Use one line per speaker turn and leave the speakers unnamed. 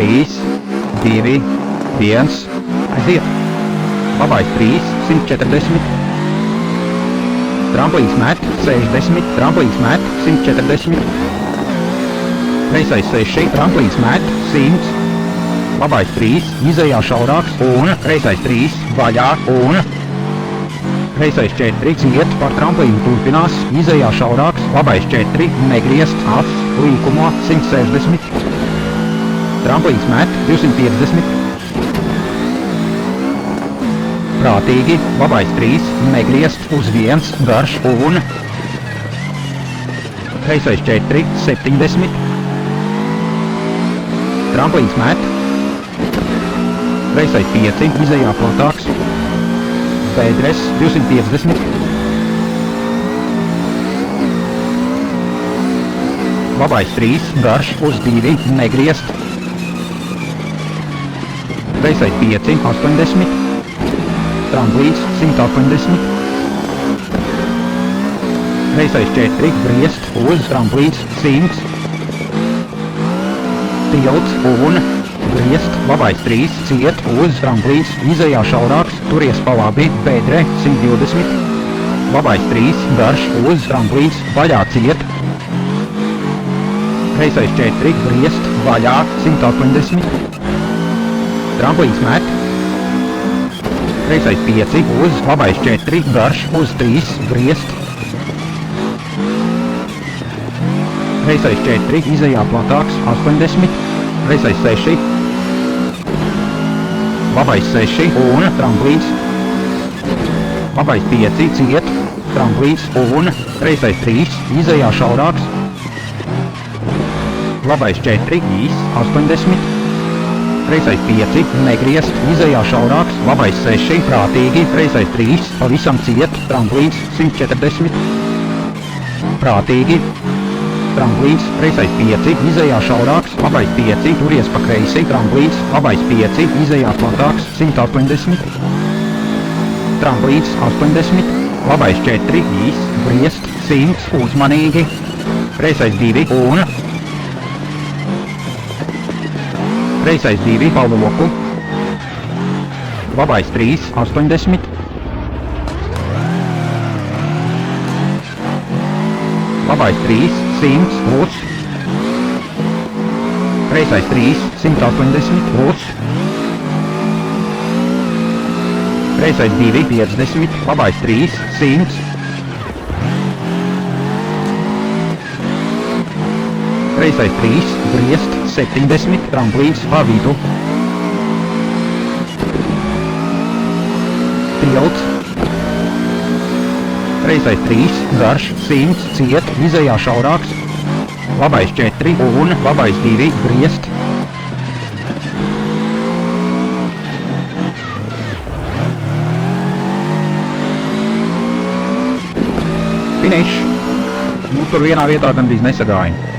3, 2, 1, aiziet. Labais 3, 140. Tramplīns met 60, tramplīns met 140. Kreisais 6, tramplīns met 100. Labais 3, izejā šaurāks un kreisais 3, vaļā un kreisais 4, ciet par tramplīnu turpinās, izejā šaurāks, labais 4, negriezt, ap, līkumo 160. Tramplīns met 250. Prātīgi, labais 3, negriezt uz 1, garš un kreisais 4, 70. Tramplīns met, kreisais 5, izejā platāks, pēdres 250. Labais 3, garš uz 2, negriezt. Kreisais 5, 80. Tramplīns 180. Kreisais 4, griezt uz tramplīns 100. Tilts un griezt, labais 3, ciet uz tramplīns, izejā šaurāks, turies pa labi, pēdre 120. Labais 3, garš uz tramplīns, vaļā ciet. Kreisais 4, griezt, vaļā 180. Tramplīns met. Kreisais 5, uz labais 4, garš uz 3, griezt. Kreisais 4, izejā platāks, 80. Kreisais 6. Labais 6 un tramplīns. Labais 5, ciet, tramplīns un kreisais 3, izejā šaurāks. Labais 4, īs, 80. Kreisais 5, negriezt, izejā šaurāks. Labais 6, prātīgi, kreisais 3, pavisam ciet, tramplīns 140. Prātīgi. Tramplīns, kreisais 5, izejā šaurāks, labais 5, turies pa kreisi, tramplīns, labais 5, izejā platāks, 180. Tramplīns, 80, labais 4, īs, griezt, 100, uzmanīgi, kreisais 2 un kreisais 2 pa loku, labais 3, 80. Labais 3, 100, plus. Kreisais 3, 180, plus. Kreisais 2, 50, labais 3, 100. Kreisais 3, griezt, 70, tramplīns pa vidu. Tilts. Kreisais 3, garš, 100, ciet, izejā šaurāks. Labais 4 un labais 2, griezt. Finish. Nu, tur vienā vietā gan bija nesagāja.